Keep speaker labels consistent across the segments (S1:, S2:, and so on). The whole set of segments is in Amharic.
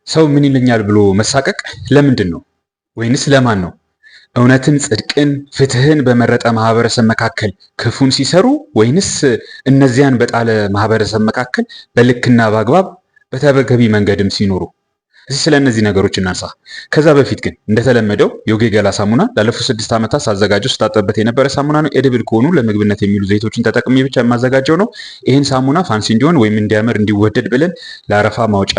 S1: ሰው ምን ይለኛል ብሎ መሳቀቅ ለምንድን ነው? ወይንስ ለማን ነው? እውነትን፣ ጽድቅን፣ ፍትህን በመረጠ ማህበረሰብ መካከል ክፉን ሲሰሩ ወይንስ እነዚያን በጣለ ማህበረሰብ መካከል በልክና በአግባብ በተገቢ መንገድም ሲኖሩ? እስቲ ስለ እነዚህ ነገሮች እናንሳ። ከዛ በፊት ግን እንደተለመደው ዮጊ ገላ ሳሙና ላለፉት 6 ዓመታት ሳዘጋጀው ስታጠበት የነበረ ሳሙና ነው። ኤድብል ከሆኑ ለምግብነት የሚሉ ዘይቶችን ተጠቅሜ ብቻ የማዘጋጀው ነው። ይህን ሳሙና ፋንሲ እንዲሆን ወይም እንዲያምር እንዲወደድ ብለን ለአረፋ ማውጫ፣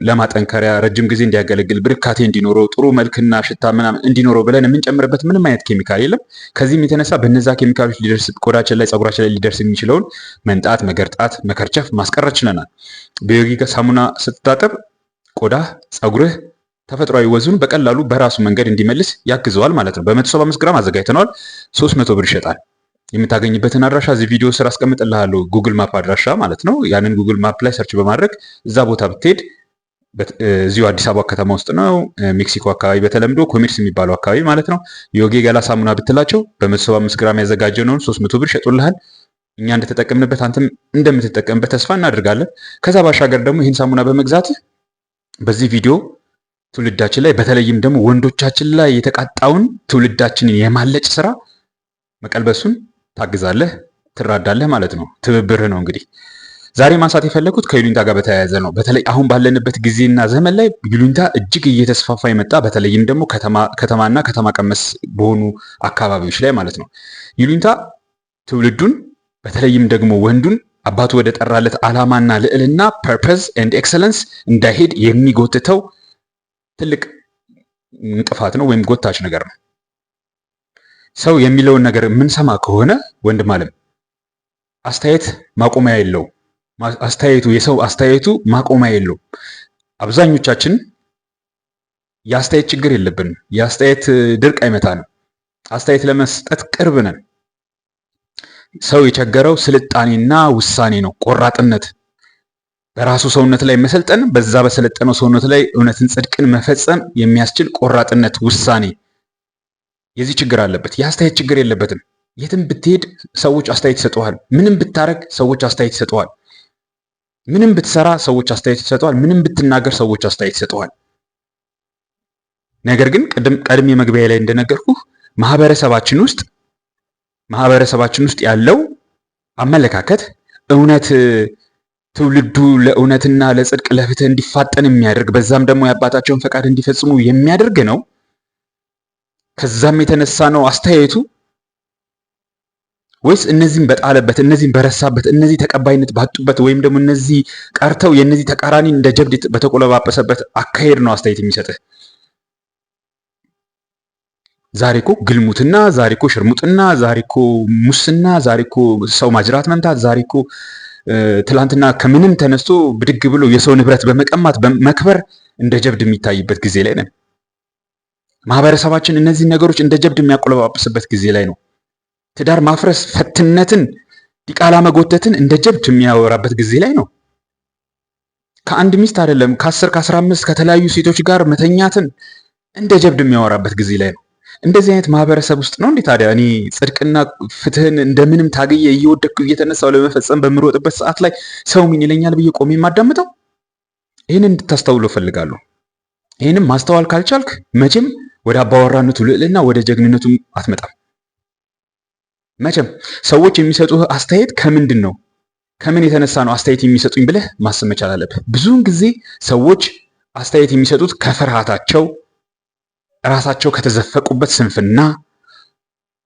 S1: ለማጠንከሪያ፣ ረጅም ጊዜ እንዲያገለግል፣ ብርካቴ እንዲኖረው፣ ጥሩ መልክና ሽታ ምናምን እንዲኖረው ብለን የምንጨምርበት ምንም አይነት ኬሚካል የለም። ከዚህም የተነሳ በነዛ ኬሚካሎች ሊደርስ ቆዳችን ላይ ፀጉራችን ላይ ሊደርስ የሚችለውን መንጣት፣ መገርጣት፣ መከርቸፍ ማስቀረት ችለናል። በዮጊ ሳሙና ስትታጠብ ቆዳ ፀጉርህ ተፈጥሯዊ ወዙን በቀላሉ በራሱ መንገድ እንዲመልስ ያግዘዋል ማለት ነው። በ175 ግራም አዘጋጅተነዋል። 300 ብር ይሸጣል። የምታገኝበትን አድራሻ እዚህ ቪዲዮ ስር አስቀምጥልሃለሁ። ጉግል ማፕ አድራሻ ማለት ነው። ያንን ጉግል ማፕ ላይ ሰርች በማድረግ እዛ ቦታ ብትሄድ እዚሁ አዲስ አበባ ከተማ ውስጥ ነው። ሜክሲኮ አካባቢ በተለምዶ ኮሜርስ የሚባለው አካባቢ ማለት ነው። ዮጊ ገላ ሳሙና ብትላቸው በ175 ግራም ያዘጋጀነውን 300 ብር ይሸጡልሃል። እኛ እንደተጠቀምንበት አንተም እንደምትጠቀምበት ተስፋ እናደርጋለን። ከዛ ባሻገር ደግሞ ይህን ሳሙና በመግዛት በዚህ ቪዲዮ ትውልዳችን ላይ በተለይም ደግሞ ወንዶቻችን ላይ የተቃጣውን ትውልዳችንን የማለጭ ስራ መቀልበሱን ታግዛለህ፣ ትራዳለህ ማለት ነው። ትብብርህ ነው። እንግዲህ ዛሬ ማንሳት የፈለኩት ከይሉኝታ ጋር በተያያዘ ነው። በተለይ አሁን ባለንበት ጊዜና ዘመን ላይ ይሉኝታ እጅግ እየተስፋፋ የመጣ በተለይም ደግሞ ከተማና ከተማ ቀመስ በሆኑ አካባቢዎች ላይ ማለት ነው። ይሉኝታ ትውልዱን በተለይም ደግሞ ወንዱን አባቱ ወደ ጠራለት ዓላማና ልዕልና ፐርፐዝ ኤንድ ኤክሰለንስ እንዳይሄድ የሚጎትተው ትልቅ እንቅፋት ነው ወይም ጎታች ነገር ነው። ሰው የሚለውን ነገር የምንሰማ ከሆነ ወንድም አለም አስተያየት ማቆሚያ የለው። የሰው አስተያየቱ ማቆሚያ የለው። አብዛኞቻችን የአስተያየት ችግር የለብንም። የአስተያየት ድርቅ አይመታንም። አስተያየት ለመስጠት ቅርብ ነን። ሰው የቸገረው ስልጣኔና ውሳኔ ነው። ቆራጥነት፣ በራሱ ሰውነት ላይ መሰልጠን፣ በዛ በሰለጠነው ሰውነት ላይ እውነትን፣ ጽድቅን መፈጸም የሚያስችል ቆራጥነት፣ ውሳኔ፣ የዚህ ችግር አለበት። የአስተያየት ችግር የለበትም። የትም ብትሄድ ሰዎች አስተያየት ይሰጡሃል። ምንም ብታረግ ሰዎች አስተያየት ይሰጡሃል። ምንም ብትሰራ ሰዎች አስተያየት ይሰጡሃል። ምንም ብትናገር ሰዎች አስተያየት ይሰጡሃል። ነገር ግን ቀድሜ መግቢያ ላይ እንደነገርኩህ ማህበረሰባችን ውስጥ ያለው አመለካከት እውነት ትውልዱ ለእውነትና ለጽድቅ ለፍትህ እንዲፋጠን የሚያደርግ በዛም ደግሞ የአባታቸውን ፈቃድ እንዲፈጽሙ የሚያደርግ ነው። ከዛም የተነሳ ነው አስተያየቱ ወይስ እነዚህም በጣለበት፣ እነዚህም በረሳበት፣ እነዚህ ተቀባይነት ባጡበት ወይም ደግሞ እነዚህ ቀርተው የነዚህ ተቃራኒ እንደ ጀብድ በተቆለባበሰበት አካሄድ ነው አስተያየት የሚሰጥህ? ዛሬ እኮ ግልሙትና፣ ዛሬ እኮ ሽርሙጥና፣ ዛሬ እኮ ሙስና፣ ዛሬ እኮ ሰው ማጅራት መምታት፣ ዛሬ እኮ ትላንትና ከምንም ተነስቶ ብድግ ብሎ የሰው ንብረት በመቀማት በመክበር እንደ ጀብድ የሚታይበት ጊዜ ላይ ነን። ማህበረሰባችን እነዚህ ነገሮች እንደ ጀብድ የሚያቆለባብስበት ጊዜ ላይ ነው። ትዳር ማፍረስ፣ ፈትነትን፣ ዲቃላ መጎተትን እንደ ጀብድ የሚያወራበት ጊዜ ላይ ነው። ከአንድ ሚስት አይደለም ከ10 ከ15 ከተለያዩ ሴቶች ጋር መተኛትን እንደ ጀብድ የሚያወራበት ጊዜ ላይ ነው። እንደዚህ አይነት ማህበረሰብ ውስጥ ነው እንዴ ታዲያ እኔ ጽድቅና ፍትህን እንደምንም ታግዬ እየወደቅኩ እየተነሳው ለመፈጸም በምሮጥበት ሰዓት ላይ ሰው ምን ይለኛል ብዬ ቆሜ የማዳምጠው? ይህንን እንድታስተውሎ ፈልጋለሁ። ይህንም ማስተዋል ካልቻልክ መቼም ወደ አባወራነቱ ልዕልና ወደ ጀግንነቱ አትመጣም። መቼም ሰዎች የሚሰጡህ አስተያየት ከምንድን ነው? ከምን የተነሳ ነው አስተያየት የሚሰጡኝ ብለህ ማሰብ መቻል አለብህ። ብዙውን ጊዜ ሰዎች አስተያየት የሚሰጡት ከፍርሃታቸው፣ ራሳቸው ከተዘፈቁበት ስንፍና፣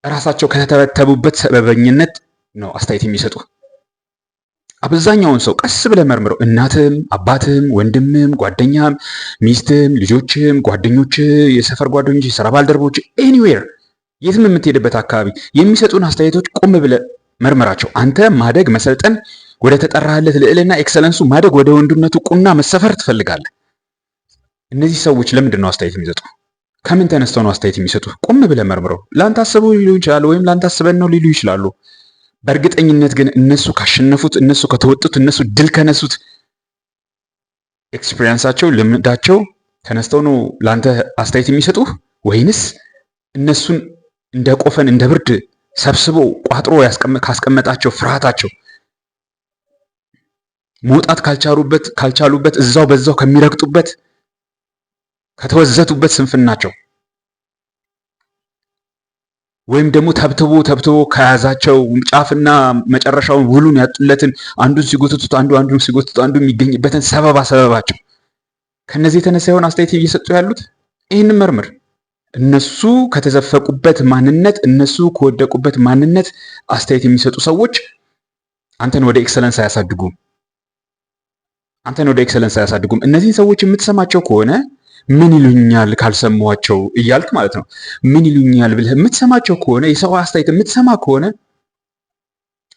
S1: ራሳቸው ከተተበተቡበት ሰበበኝነት ነው አስተያየት የሚሰጡ። አብዛኛውን ሰው ቀስ ብለህ መርምረው። እናትህም፣ አባትህም፣ ወንድምህም፣ ጓደኛህም፣ ሚስትህም፣ ልጆችህም፣ ጓደኞችህ፣ የሰፈር ጓደኞች፣ የስራ ባልደረቦች፣ ኤኒዌር የትም የምትሄድበት አካባቢ የሚሰጡን አስተያየቶች ቆም ብለህ መርምራቸው። አንተ ማደግ፣ መሰልጠን፣ ወደ ተጠራህለት ልዕልና ኤክሰለንሱ ማደግ፣ ወደ ወንድነቱ ቁና መሰፈር ትፈልጋለህ። እነዚህ ሰዎች ለምንድን ነው አስተያየት የሚሰጡ? ከምን ተነስተው ነው አስተያየት የሚሰጡ? ቆም ብለህ መርምረው። ላንተ አስበው ሊሉ ይችላሉ፣ ወይም ላንተ አስበን ነው ሊሉ ይችላሉ። በእርግጠኝነት ግን እነሱ ካሸነፉት፣ እነሱ ከተወጡት፣ እነሱ ድል ከነሱት ኤክስፒሪየንሳቸው፣ ልምዳቸው ተነስተው ነው ላንተ አስተያየት የሚሰጡህ? ወይንስ እነሱን እንደ ቆፈን እንደ ብርድ ሰብስቦ ቋጥሮ ካስቀመጣቸው ፍርሃታቸው መውጣት ካልቻሉበት እዛው በዛው ከሚረግጡበት ከተወዘቱበት ስንፍናቸው ወይም ደግሞ ተብትቦ ከያዛቸው ጫፍና መጨረሻውን ውሉን ያጡለትን አንዱን ሲጎትቱት አንዱን ሲጎትቱት አንዱ የሚገኝበትን ሰበባቸው ከነዚህ የተነሳ የሆነ አስተያየት እየሰጡ ያሉት። ይህንን መርምር። እነሱ ከተዘፈቁበት ማንነት፣ እነሱ ከወደቁበት ማንነት አስተያየት የሚሰጡ ሰዎች አንተን ወደ ኤክሰለንስ አያሳድጉም። እነዚህን ሰዎች የምትሰማቸው ከሆነ ምን ይሉኛል ካልሰማኋቸው እያልክ ማለት ነው። ምን ይሉኛል ብለህ የምትሰማቸው ከሆነ የሰው አስተያየት የምትሰማ ከሆነ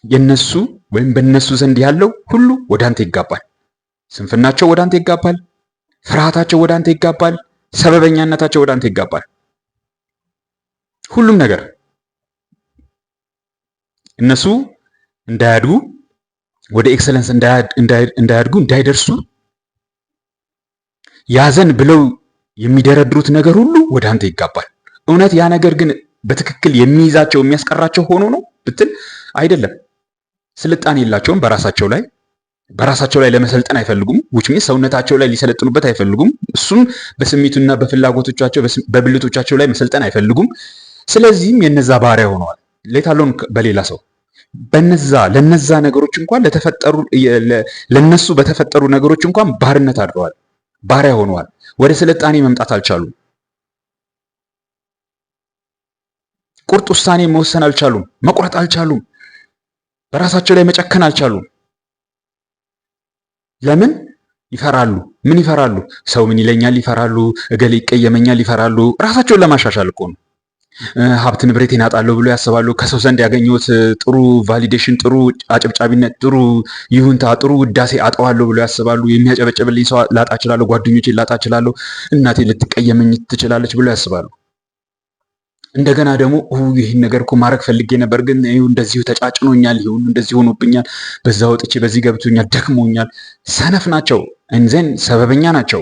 S1: የነሱ ወይም በነሱ ዘንድ ያለው ሁሉ ወደ አንተ ይጋባል። ስንፍናቸው ወደ አንተ ይጋባል። ፍርሃታቸው ወደ አንተ ይጋባል። ሰበበኛነታቸው ወደ አንተ ይጋባል። ሁሉም ነገር እነሱ እንዳያድጉ ወደ ኤክሰለንስ እንዳያድጉ እንዳይደርሱ ያዘን ብለው የሚደረድሩት ነገር ሁሉ ወደ አንተ ይጋባል። እውነት ያ ነገር ግን በትክክል የሚይዛቸው የሚያስቀራቸው ሆኖ ነው ብትል አይደለም። ስልጣን የላቸውም በራሳቸው ላይ ለመሰልጠን አይፈልጉም። which means ሰውነታቸው ላይ ሊሰለጥኑበት አይፈልጉም። እሱም በስሜቱና በፍላጎቶቻቸው በብልቶቻቸው ላይ መሰልጠን አይፈልጉም። ስለዚህም የነዛ ባሪያ ሆነዋል። ሌታሎን በሌላ ሰው ለነዛ ነገሮች እንኳን ለነሱ በተፈጠሩ ነገሮች እንኳን ባርነት አድረዋል። ባሪያ ሆነዋል። ወደ ስልጣኔ መምጣት አልቻሉም። ቁርጥ ውሳኔ መወሰን አልቻሉም። መቁረጥ አልቻሉም። በራሳቸው ላይ መጨከን አልቻሉም። ለምን? ይፈራሉ። ምን ይፈራሉ? ሰው ምን ይለኛል ይፈራሉ። እገሌ ይቀየመኛል ይፈራሉ። ራሳቸውን ለማሻሻል እኮ ነው። ሀብት ንብረቴን አጣለሁ ብሎ ያስባሉ። ከሰው ዘንድ ያገኙት ጥሩ ቫሊዴሽን፣ ጥሩ አጨብጫቢነት፣ ጥሩ ይሁንታ፣ ጥሩ ውዳሴ አጣዋለሁ ብሎ ያስባሉ። የሚያጨበጭብልኝ ሰው ላጣ እችላለሁ፣ ጓደኞቼን ላጣ እችላለሁ፣ እናቴ ልትቀየመኝ ትችላለች ብሎ ያስባሉ። እንደገና ደግሞ ይህን ነገር እኮ ማድረግ ፈልጌ ነበር፣ ግን እንደዚሁ ተጫጭኖኛል፣ ይሁን እንደዚህ ሆኖብኛል፣ በዛ ወጥቼ በዚህ ገብቶኛል፣ ደክሞኛል። ሰነፍ ናቸው፣ እንዘን ሰበበኛ ናቸው።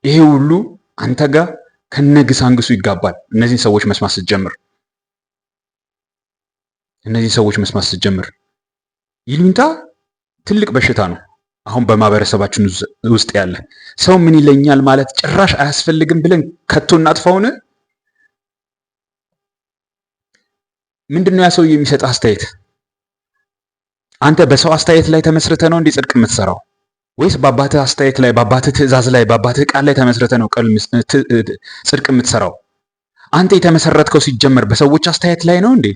S1: ይሄ ሁሉ አንተ ጋር ከነግሳንግሱ ይጋባል። እነዚህን ሰዎች መስማት ስትጀምር ይሉኝታ ትልቅ በሽታ ነው። አሁን በማህበረሰባችን ውስጥ ያለ ሰው ምን ይለኛል ማለት ጭራሽ አያስፈልግም ብለን ከቶ እናጥፋውን። ምንድነው ያ ሰው የሚሰጥ አስተያየት? አንተ በሰው አስተያየት ላይ ተመስርተ ነው እንዴ ጽድቅ የምትሰራው? ወይስ በአባትህ አስተያየት ላይ፣ በአባትህ ትእዛዝ ላይ፣ በአባትህ ቃል ላይ ተመስርተ ነው ጽድቅ የምትሰራው? አንተ የተመሰረትከው ሲጀመር በሰዎች አስተያየት ላይ ነው እንዴ?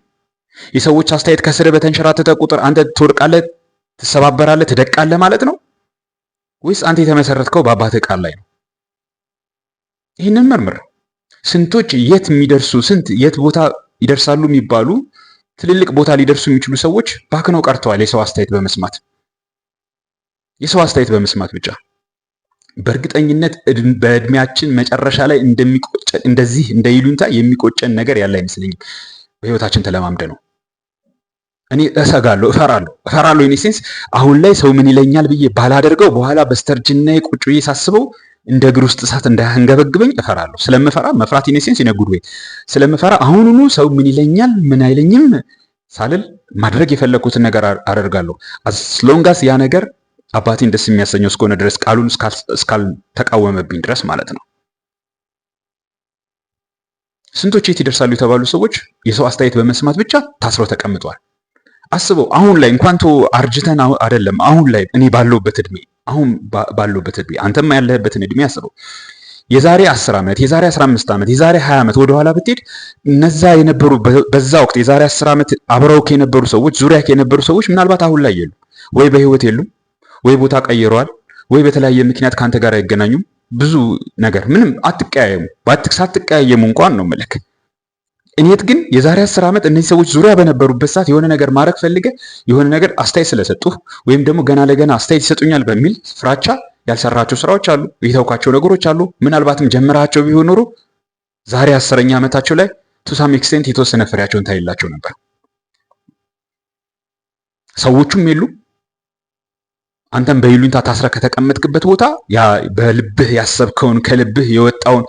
S1: የሰዎች አስተያየት ከስር በተንሸራተተ ቁጥር አንተ ትወድቃለህ፣ ትሰባበራለህ፣ ትደቃለህ ማለት ነው? ወይስ አንተ የተመሰረትከው በአባትህ ቃል ላይ ነው? ይህንን መርምር። ስንቶች የት ቦታ ይደርሳሉ የሚባሉ ትልልቅ ቦታ ሊደርሱ የሚችሉ ሰዎች ባክነው ቀርተዋል። የሰው አስተያየት በመስማት ብቻ። በእርግጠኝነት በእድሜያችን መጨረሻ ላይ እንደዚህ እንደ ይሉኝታ የሚቆጨን ነገር ያለ አይመስለኝም። በህይወታችን ተለማምደ ነው። እኔ እሰጋለሁ፣ እፈራለሁ። ኢን ሴንስ አሁን ላይ ሰው ምን ይለኛል ብዬ ባላደርገው በኋላ በስተርጅናዬ ቁጭ ብዬ ሳስበው እንደ እግር ውስጥ እሳት እንዳያንገበግበኝ እፈራለሁ። ስለምፈራ መፍራት ኢን ሴንስ ይነጉድ ወይ ስለምፈራ አሁኑኑ ሰው ምን ይለኛል ምን አይለኝም ሳልል ማድረግ የፈለኩትን ነገር አደርጋለሁ። as long as ያ ነገር አባቴን ደስ የሚያሰኘው እስከሆነ ድረስ ቃሉን እስካልተቃወመብኝ ድረስ ማለት ነው። ስንቶች የት ይደርሳሉ የተባሉ ሰዎች የሰው አስተያየት በመስማት ብቻ ታስረው ተቀምጠዋል። አስበው፣ አሁን ላይ እንኳን አርጅተን አይደለም፣ አሁን ላይ እኔ ባለሁበት እድሜ አንተም ያለህበትን እድሜ አስበው። የዛሬ 10 ዓመት፣ የዛሬ 15 ዓመት፣ የዛሬ 20 ዓመት ወደኋላ ብትሄድ እነዛ የነበሩ በዛ ወቅት የዛሬ 10 ዓመት አብረው የነበሩ ሰዎች፣ ዙሪያ የነበሩ ሰዎች ምናልባት አሁን ላይ የሉ፣ ወይ በህይወት የሉም፣ ወይ ቦታ ቀይረዋል፣ ወይ በተለያየ ምክንያት ካንተ ጋር አይገናኙም። ብዙ ነገር ምንም አትቀያየሙ። ሳትቀያየሙ እንኳን ነው መልክ። እኔት ግን የዛሬ 10 ዓመት እነዚህ ሰዎች ዙሪያ በነበሩበት ሰዓት የሆነ ነገር ማድረግ ፈልገህ የሆነ ነገር አስተያየት ስለሰጡህ ወይም ደግሞ ገና ለገና አስተያየት ይሰጡኛል በሚል ፍራቻ ያልሰራቸው ስራዎች አሉ፣ የተውካቸው ነገሮች አሉ። ምናልባትም ጀምራቸው ቢሆን ኖሮ ዛሬ 10ኛ ዓመታቸው ላይ ቱ ሳም ኤክስቴንት የተወሰነ ፍሬያቸውን ታይላቸው ነበር። ሰዎቹም የሉ። አንተም በይሉኝታ ታስረህ ከተቀመጥክበት ቦታ ያ በልብህ ያሰብከውን ከልብህ የወጣውን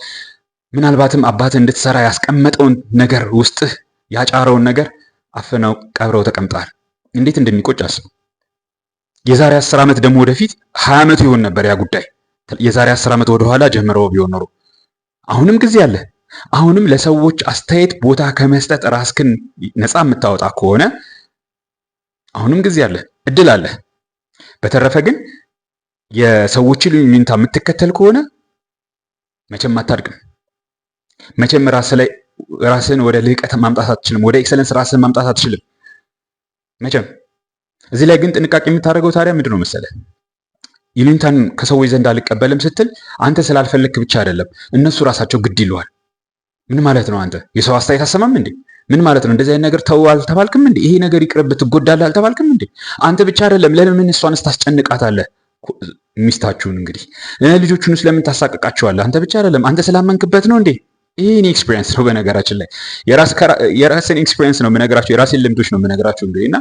S1: ምናልባትም አባትህ እንድትሰራ ያስቀመጠውን ነገር ውስጥህ ያጫረውን ነገር አፍነው ቀብረው ተቀምጠዋል። እንዴት እንደሚቆጭ አስብ። የዛሬ 10 ዓመት ደግሞ ወደፊት 20 ዓመቱ ይሆን ነበር ያ ጉዳይ። የዛሬ 10 ዓመት ወደኋላ ጀምረው ቢሆን ኖሮ አሁንም ጊዜ አለ። አሁንም ለሰዎች አስተያየት ቦታ ከመስጠት ራስክን ነፃ የምታወጣ ከሆነ አሁንም ጊዜ አለ፣ እድል አለ። በተረፈ ግን የሰዎችን ይሉኝታ የምትከተል ከሆነ መቼም አታድግም። መቼም ራስን ወደ ልህቀት ማምጣት አትችልም። ወደ ኤክሰለንስ ራስን ማምጣት አትችልም መቼም። እዚህ ላይ ግን ጥንቃቄ የምታደርገው ታዲያ ምንድን ነው መሰለህ? ይሉኝታን ከሰዎች ዘንድ አልቀበልም ስትል አንተ ስላልፈለክ ብቻ አይደለም፣ እነሱ ራሳቸው ግድ ይለዋል። ምን ማለት ነው? አንተ የሰው አስተያየት አሰማም እንዴ? ምን ማለት ነው? እንደዚህ አይነት ነገር ተው አልተባልክም እንዴ? ይሄ ነገር ይቅርብ ትጎዳለህ አልተባልክም እንዴ? አንተ ብቻ አይደለም፣ ለምን እሷንስ ታስጨንቃታለህ? ሚስታችሁን እንግዲህ ልጆቹንስ ለምን ታሳቅቃቸዋለህ? አንተ ብቻ አይደለም፣ አንተ ስላመንክበት ነው እንዴ? ይሄ እኔ ኤክስፒሪየንስ ነው። በነገራችን ላይ የራስን ኤክስፒሪየንስ ነው የምነግራችሁ፣ የራሴን ልምዶች ነው የምነግራችሁ እንግዲህ እና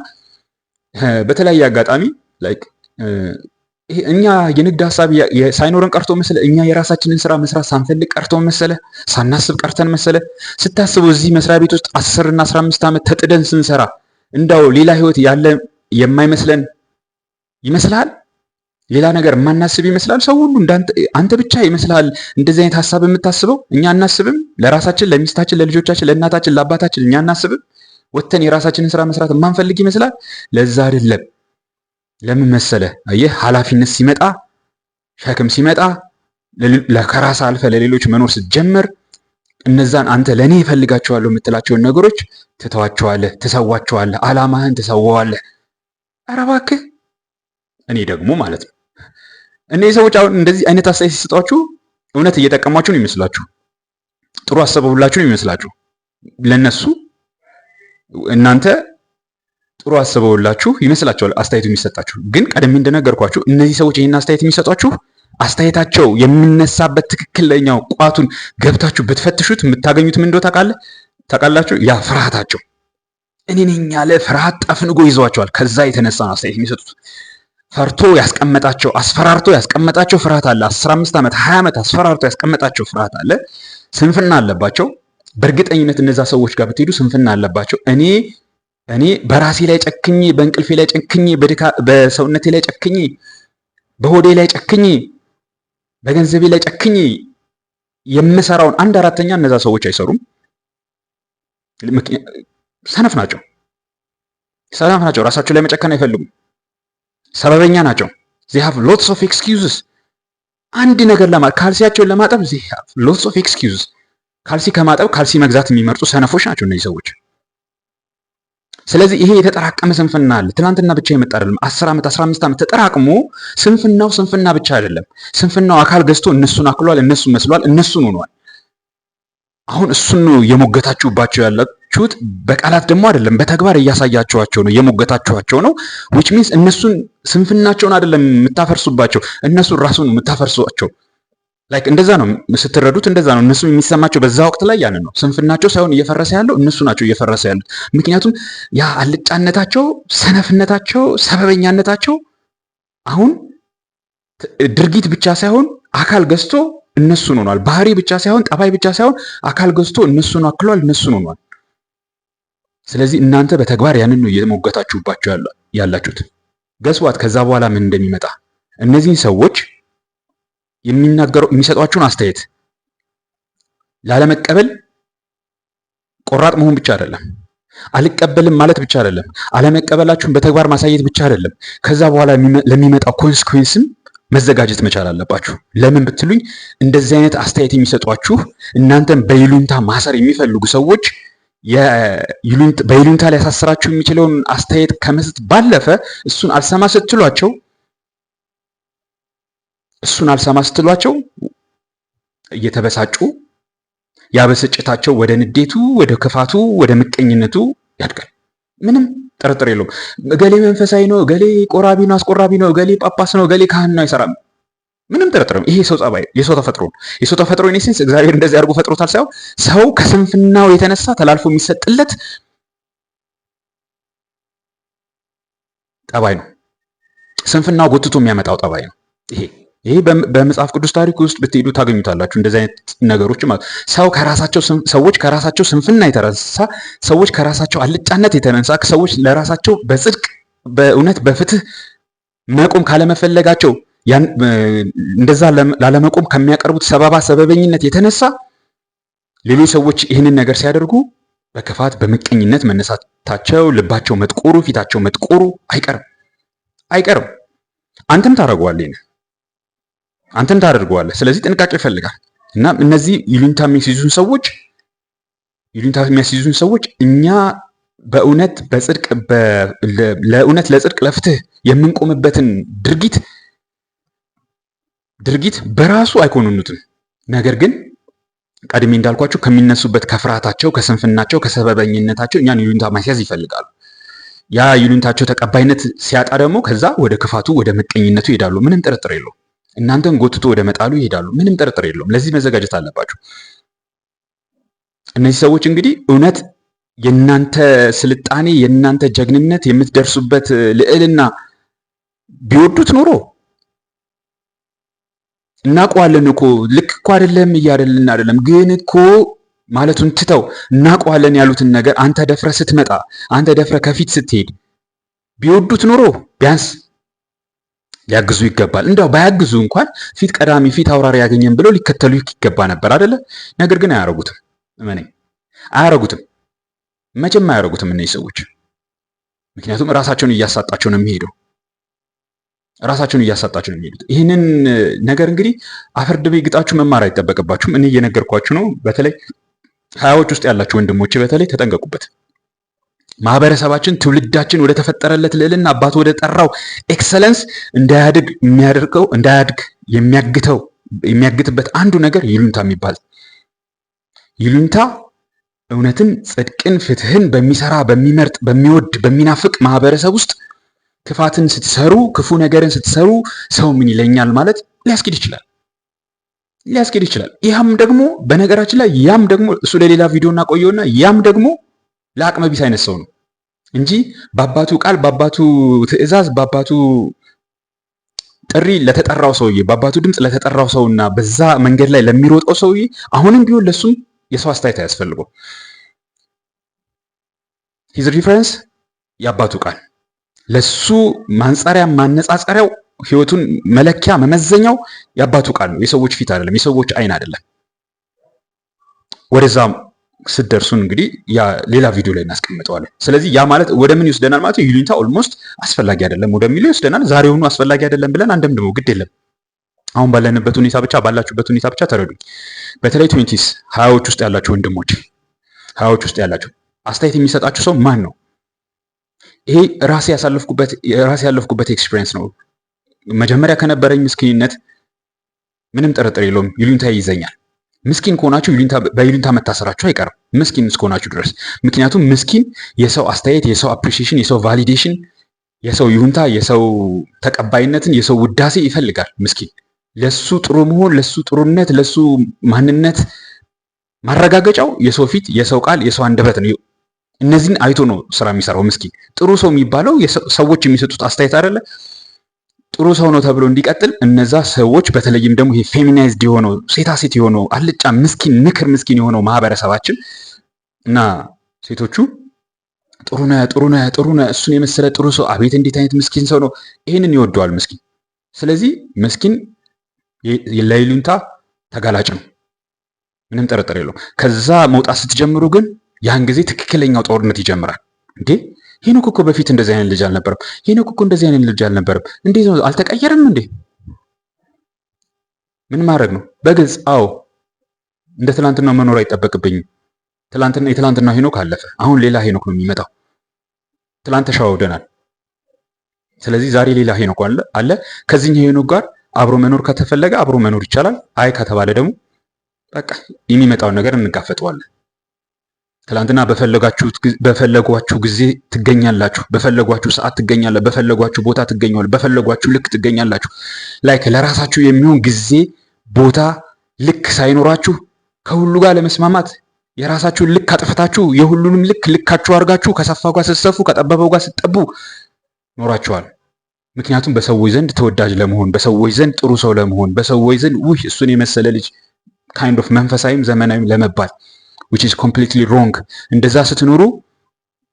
S1: በተለያየ አጋጣሚ ላይክ እኛ የንግድ ሀሳብ ሳይኖረን ቀርቶ መሰለ፣ እኛ የራሳችንን ስራ መስራት ሳንፈልግ ቀርቶ መሰለ፣ ሳናስብ ቀርተን መሰለ። ስታስበው እዚህ መስሪያ ቤት ውስጥ 10 እና 15 ዓመት ተጥደን ስንሰራ እንዳው ሌላ ህይወት ያለ የማይመስለን ይመስልሃል? ሌላ ነገር የማናስብ ይመስላል? ሰው ሁሉ አንተ ብቻ ይመስልሃል እንደዚህ አይነት ሀሳብ የምታስበው? እኛ አናስብም? ለራሳችን፣ ለሚስታችን፣ ለልጆቻችን፣ ለእናታችን፣ ለአባታችን እኛ አናስብም? ወጥተን የራሳችንን ስራ መስራት የማንፈልግ ይመስላል? ለዛ አይደለም። ለምን መሰለ? አየህ፣ ኃላፊነት ሲመጣ፣ ሸክም ሲመጣ፣ ከራስ አልፈ ለሌሎች መኖር ስትጀምር እነዛን አንተ ለኔ እፈልጋቸዋለሁ የምትላቸውን ነገሮች ትተዋቸዋለህ፣ ትሰዋቸዋለህ፣ አላማህን ትሰዋዋለህ። ኧረ እባክህ። እኔ ደግሞ ማለት ነው እነዚህ ሰዎች አሁን እንደዚህ አይነት አስተያየት ሲሰጧችሁ እውነት እየጠቀሟችሁ ነው ይመስላችሁ? ጥሩ አሰበውላችሁ ነው ይመስላችሁ? ለነሱ እናንተ ጥሩ አስበውላችሁ ይመስላችኋል አስተያየቱ የሚሰጣችሁ። ግን ቀደም እንደነገርኳችሁ እነዚህ ሰዎች ይህን አስተያየት የሚሰጧችሁ አስተያየታቸው የሚነሳበት ትክክለኛው ቋቱን ገብታችሁ ብትፈትሹት የምታገኙት ምን እንደሆነ ታውቃላችሁ? ያ ፍርሃታቸው እኔ ነኝ ያለ ፍርሃት ጠፍንጎ ይዟቸዋል። ከዛ የተነሳ ነው አስተያየት የሚሰጡት። ፈርቶ ያስቀመጣቸው፣ አስፈራርቶ ያስቀመጣቸው ፍርሃት አለ። 15 ዓመት 20 ዓመት አስፈራርቶ ያስቀመጣቸው ፍርሃት አለ። ስንፍና አለባቸው። በእርግጠኝነት እነዛ ሰዎች ጋር ብትሄዱ ስንፍና አለባቸው። እኔ በራሴ ላይ ጨክኜ፣ በእንቅልፌ ላይ ጨክኜ፣ በሰውነቴ ላይ ጨክኜ፣ በሆዴ ላይ ጨክኜ፣ በገንዘቤ ላይ ጨክኜ የምሰራውን 1/4 እነዛ ሰዎች አይሰሩም። ሰነፍ ናቸው። ራሳቸው ላይ መጨከን አይፈልጉም። ሰበበኛ ናቸው። they have lots of excuses። አንድ ነገር ካልሲያቸውን ለማጠብ they have lots of excuses። ካልሲ ከማጠብ ካልሲ መግዛት የሚመርጡ ሰነፎች ናቸው እነዚህ ሰዎች። ስለዚህ ይሄ የተጠራቀመ ስንፍና አለ። ትናንትና ብቻ የመጣ አይደለም። 10 ዓመት 15 ዓመት ተጠራቅሞ ስንፍና ብቻ አይደለም። ስንፍናው አካል ገዝቶ እነሱን አክሏል፣ እነሱን መስሏል፣ እነሱን ሆኗል። አሁን እሱን ነው የሞገታችሁባቸው ያላችሁት። በቃላት ደግሞ አይደለም፣ በተግባር እያሳያችኋቸው ነው፣ የሞገታችኋቸው ነው። which means እነሱን ስንፍናቸውን አይደለም የምታፈርሱባቸው፣ እነሱን ራሱን የምታፈርሷቸው። ላይክ እንደዛ ነው ስትረዱት፣ እንደዛ ነው እነሱ የሚሰማቸው በዛ ወቅት ላይ ያንን ነው። ስንፍናቸው ሳይሆን እየፈረሰ ያለው እነሱ ናቸው እየፈረሰ ያሉት። ምክንያቱም ያ አልጫነታቸው፣ ሰነፍነታቸው፣ ሰበበኛነታቸው አሁን ድርጊት ብቻ ሳይሆን አካል ገዝቶ እነሱን ሆኗል። ባህሪ ብቻ ሳይሆን ጠባይ ብቻ ሳይሆን አካል ገዝቶ እነሱን አክሏል፣ እነሱን ሆኗል። ስለዚህ እናንተ በተግባር ያንን ነው እየሞገታችሁባቸው ያላችሁት። ገስዋት ከዛ በኋላ ምን እንደሚመጣ እነዚህን ሰዎች የሚሰጧችሁን አስተያየት ላለመቀበል ቆራጥ መሆን ብቻ አይደለም፣ አልቀበልም ማለት ብቻ አይደለም፣ አለመቀበላችሁን በተግባር ማሳየት ብቻ አይደለም። ከዛ በኋላ ለሚመጣው ኮንሲኩዌንስም መዘጋጀት መቻል አለባችሁ። ለምን ብትሉኝ እንደዚህ አይነት አስተያየት የሚሰጧችሁ እናንተን በይሉኝታ ማሰር የሚፈልጉ ሰዎች በይሉኝታ ሊያሳስራችሁ የሚችለውን አስተያየት ከመስጠት ባለፈ እሱን አልሰማ ስትሏቸው እየተበሳጩ ያበስጭታቸው ወደ ንዴቱ፣ ወደ ክፋቱ፣ ወደ ምቀኝነቱ ያድጋል። ምንም ጥርጥር የለውም። እገሌ መንፈሳዊ ነው፣ እገሌ ቆራቢ ነው፣ አስቆራቢ ነው፣ እገሌ ጳጳስ ነው፣ እገሌ ካህን ነው፣ አይሰራም። ምንም ጥርጥር። ይሄ ሰው ጸባይ፣ የሰው ተፈጥሮ ነው። የሰው ተፈጥሮ ኢኔሴንስ እግዚአብሔር እንደዚህ አድርጎ ፈጥሮታል ሳይሆን ሰው ከስንፍናው የተነሳ ተላልፎ የሚሰጥለት ጠባይ ነው። ስንፍናው ጎትቶ የሚያመጣው ጠባይ ነው። ይሄ በመጽሐፍ ቅዱስ ታሪክ ውስጥ ብትሄዱ ታገኙታላችሁ። እንደዚህ አይነት ነገሮች ማለት ሰዎች ከራሳቸው ስንፍና የተነሳ፣ ሰዎች ከራሳቸው አልጫነት የተነሳ፣ ሰዎች ለራሳቸው በጽድቅ በእውነት በፍትህ መቆም ካለመፈለጋቸው እንደዛ ላለመቆም ከሚያቀርቡት ሰበበኝነት የተነሳ ሌሎች ሰዎች ይህንን ነገር ሲያደርጉ በክፋት በምቀኝነት መነሳታቸው፣ ልባቸው መጥቆሩ፣ ፊታቸው መጥቆሩ አይቀርም። አንተም ታደርገዋለህ፣ አንተም ታደርገዋለህ። ስለዚህ ጥንቃቄ ይፈልጋል እና እነዚህ ይሉኝታ የሚያስይዙን ሰዎች እኛ በእውነት በጽድቅ ለእውነት ለጽድቅ ለፍትህ የምንቆምበትን ድርጊት በራሱ አይኮንኑትም። ነገር ግን ቀድሜ እንዳልኳቸው ከሚነሱበት ከፍርሃታቸው፣ ከስንፍናቸው፣ ከሰበበኝነታቸው እኛን ይሉኝታ ማስያዝ ይፈልጋሉ። ያ ይሉኝታቸው ተቀባይነት ሲያጣ ደግሞ ከዛ ወደ ክፋቱ ወደ ምቀኝነቱ ይሄዳሉ። ምንም ጥርጥር የለውም። እናንተን ጎትቶ ወደ መጣሉ ይሄዳሉ። ምንም ጥርጥር የለውም። ለዚህ መዘጋጀት አለባቸው። እነዚህ ሰዎች እንግዲህ እውነት የእናንተ ስልጣኔ፣ የእናንተ ጀግንነት፣ የምትደርሱበት ልዕልና ቢወዱት ኖሮ እናውቀዋለን እኮ ልክ እኮ አይደለም እያደልን አይደለም፣ ግን እኮ ማለቱን ትተው እናውቀዋለን ያሉትን ነገር አንተ ደፍረ ስትመጣ፣ አንተ ደፍረ ከፊት ስትሄድ ቢወዱት ኖሮ ቢያንስ ሊያግዙ ይገባል። እንደው ባያግዙ እንኳን ፊት ቀዳሚ ፊት አውራሪ ያገኘን ብለው ሊከተሉ ይገባ ነበር አይደለ? ነገር ግን አያረጉትም። እመነኝ፣ አያረጉትም። መቼም አያረጉትም እነዚህ ሰዎች። ምክንያቱም ራሳቸውን እያሳጣቸው ነው የሚሄደው። ይህንን ነገር እንግዲህ አፈርድቤ ግጣችሁ መማር አይጠበቅባችሁም። እኔ እየነገርኳችሁ ነው። በተለይ ሀያዎች ውስጥ ያላችሁ ወንድሞቼ በተለይ ተጠንቀቁበት። ማህበረሰባችን፣ ትውልዳችን ወደ ተፈጠረለት ልዕልና አባቱ ወደ ጠራው ኤክሰለንስ እንዳያድግ የሚያግትበት አንዱ ነገር ይሉኝታ የሚባል ይሉኝታ እውነትን፣ ጽድቅን፣ ፍትህን በሚሰራ በሚመርጥ፣ በሚወድ፣ በሚናፍቅ ማህበረሰብ ውስጥ ክፋትን ስትሰሩ፣ ክፉ ነገርን ስትሰሩ ሰው ምን ይለኛል ማለት ሊያስኬድ ይችላል። ያም ደግሞ በነገራችን ላይ እሱ ለሌላ ቪዲዮ እናቆየውና ያም ደግሞ ለአቅመ ቢስ አይነት ሰው ነው እንጂ በአባቱ ቃል፣ በአባቱ ትእዛዝ፣ በአባቱ ጥሪ ለተጠራው ሰውዬ፣ በአባቱ ድምፅ ለተጠራው ሰውና በዛ መንገድ ላይ ለሚሮጠው ሰውዬ አሁንም ቢሆን ለሱም የሰው አስተያየት አያስፈልገው። ሂዝ ሪፈረንስ የአባቱ ቃል ለሱ ማንጻሪያ ማነጻጸሪያው፣ ህይወቱን መለኪያ መመዘኛው የአባቱ ቃል ነው። የሰዎች ፊት አይደለም፣ የሰዎች አይን አይደለም። ወደዛ ስትደርሱን እንግዲህ ያ ሌላ ቪዲዮ ላይ እናስቀምጠዋለን። ስለዚህ ያ ማለት ወደ ምን ይወስደናል ማለት ይሉኝታ ኦልሞስት አስፈላጊ አይደለም ወደሚለው ይወስደናል። ዛሬውኑ አስፈላጊ አይደለም ብለን አንደምድመው፣ ግድ የለም። አሁን ባለንበት ሁኔታ ብቻ ባላችሁበት ሁኔታ ብቻ ተረዱኝ። በተለይ 20s ሀያዎች ውስጥ ያላችሁ ወንድሞች፣ ሀያዎች ውስጥ ያላችሁ አስተያየት የሚሰጣችሁ ሰው ማን ነው? ይሄ ራሴ ያለፍኩበት ኤክስፒሪየንስ ነው። መጀመሪያ ከነበረኝ ምስኪንነት ምንም ጥርጥር የለውም ይሉኝታ ይይዘኛል። ምስኪን ከሆናችሁ በይሉኝታ መታሰራችሁ አይቀርም፣ ምስኪን እስከሆናችሁ ድረስ። ምክንያቱም ምስኪን የሰው አስተያየት፣ የሰው አፕሪሺዬሽን፣ የሰው ቫሊዴሽን፣ የሰው ይሁንታ፣ የሰው ተቀባይነትን፣ የሰው ውዳሴ ይፈልጋል። ምስኪን ለሱ ጥሩ መሆን፣ ለሱ ጥሩነት፣ ለሱ ማንነት ማረጋገጫው የሰው ፊት፣ የሰው ቃል፣ የሰው አንደበት ነው። እነዚህን አይቶ ነው ስራ የሚሰራው ምስኪን። ጥሩ ሰው የሚባለው ሰዎች የሚሰጡት አስተያየት አይደለ? ጥሩ ሰው ነው ተብሎ እንዲቀጥል እነዛ ሰዎች በተለይም ደግሞ ይሄ ፌሚናይዝድ የሆነው ሴታ ሴት የሆነው አልጫ ምስኪን ንክር ምስኪን የሆነው ማህበረሰባችን እና ሴቶቹ ጥሩ ነህ እሱን የመሰለ ጥሩ ሰው አቤት እንዴት አይነት ምስኪን ሰው ነው፣ ይህንን ይወደዋል ምስኪን። ስለዚህ ምስኪን ለይሉኝታ ተጋላጭ ነው፣ ምንም ጥርጥር የለውም። ከዛ መውጣት ስትጀምሩ ግን ያን ጊዜ ትክክለኛው ጦርነት ይጀምራል። እንዴ ሄኖክ እኮ በፊት እንደዚህ አይነት ልጅ አልነበረም፣ ሄኖክ እኮ እንደዚህ አይነት ልጅ አልነበረም፣ እንዴት ነው አልተቀየረም እንዴ? ምን ማድረግ ነው? በግልጽ አዎ፣ እንደ ትላንትናው መኖር አይጠበቅብኝም። የትላንትና ሄኖክ አለፈ፣ አሁን ሌላ ሄኖክ ነው የሚመጣው። ትላንት ተሸዋውደናል። ስለዚህ ዛሬ ሌላ ሄኖክ አለ። ከዚህኛው ሄኖክ ጋር አብሮ መኖር ከተፈለገ አብሮ መኖር ይቻላል። አይ ከተባለ ደግሞ በቃ የሚመጣውን ነገር እንጋፈጠዋለን። ትላንትና በፈለጓችሁ ጊዜ ትገኛላችሁ፣ በፈለጓችሁ ሰዓት ትገኛላችሁ፣ በፈለጓችሁ ቦታ ትገኛላችሁ፣ በፈለጓችሁ ልክ ትገኛላችሁ። ላይክ ለራሳችሁ የሚሆን ጊዜ ቦታ ልክ ሳይኖራችሁ ከሁሉ ጋር ለመስማማት የራሳችሁን ልክ አጥፍታችሁ የሁሉንም ልካችሁ አድርጋችሁ ከሰፋው ጋር ስትሰፉ ከጠበበው ጋር ስትጠቡ ኖራችኋል። ምክንያቱም በሰዎች ዘንድ ተወዳጅ ለመሆን፣ በሰዎች ዘንድ ጥሩ ሰው ለመሆን፣ በሰዎች ዘንድ ውይ እሱን የመሰለ ልጅ ካይንድ ኦፍ መንፈሳዊም ዘመናዊም ለመባል which is completely wrong። እንደዛ ስትኖሩ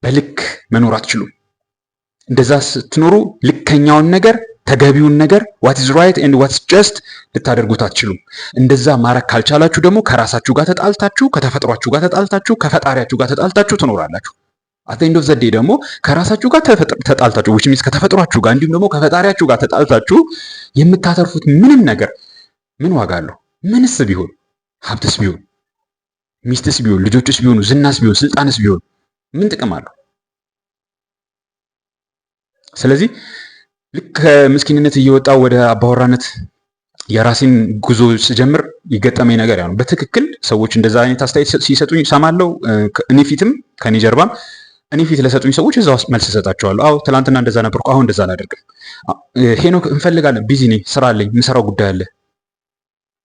S1: በልክ መኖር አትችሉም። እንደዛ ስትኖሩ ልከኛውን ነገር ተገቢውን ነገር what is right and what's just ልታደርጉት አትችሉም። እንደዛ ማድረግ ካልቻላችሁ ደግሞ ከራሳችሁ ጋር ተጣልታችሁ፣ ከተፈጥሯችሁ ጋር ተጣልታችሁ፣ ከፈጣሪያችሁ ጋር ተጣልታችሁ ትኖራላችሁ። at the end of the day ደግሞ ከራሳችሁ ጋር ተጣልታችሁ which means ከተፈጥሯችሁ ጋር እንዲሁም ደግሞ ከፈጣሪያችሁ ጋር ተጣልታችሁ የምታተርፉት ምንም ነገር ምን ዋጋ አለው? ምንስ ቢሆን ሀብትስ ቢሆን ሚስትስ ቢሆን ልጆችስ ቢሆኑ ዝናስ ቢሆን ስልጣንስ ቢሆን ምን ጥቅም አለው? ስለዚህ ልክ ከምስኪንነት እየወጣው ወደ አባወራነት የራሴን ጉዞ ስጀምር ይገጠመኝ ነገር ያው በትክክል ሰዎች እንደዛ አይነት አስተያየት ሲሰጡኝ ሰማለው። እኔ ፊትም ከኔ ጀርባም እኔ ፊት ለሰጡኝ ሰዎች እዛው መልስ እሰጣቸዋለሁ። አዎ ትላንትና እንደዛ ነበርኩ፣ አሁን እንደዛ አላደርግም። ሄኖክ እንፈልጋለን፣ ቢዚ ነኝ፣ ስራ አለኝ፣ የምሰራው ጉዳይ አለ።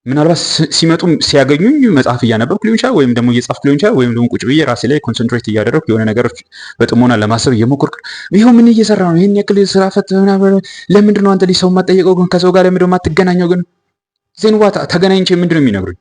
S1: ምናልባት ሲመጡ ሲያገኙኝ መጽሐፍ እያነበብኩ ሊሆን ይችላል፣ ወይም ደግሞ እየጻፍኩ ሊሆን ይችላል፣ ወይም ደግሞ ቁጭ ብዬ ራሴ ላይ ኮንሰንትሬት እያደረግኩ የሆነ ነገሮች በጥሞና ለማሰብ እየሞከርኩ ይኸው ምን እየሰራ ነው? ይሄን ያክል ስራ ፈት ለምንድን ነው አንተ ልጅ ሰው የማትጠይቀው? ግን ከሰው ጋር ለምንድን ነው የማትገናኘው? ግን ዜንዋት ተገናኝቼ ምንድን ነው የሚነግሩኝ?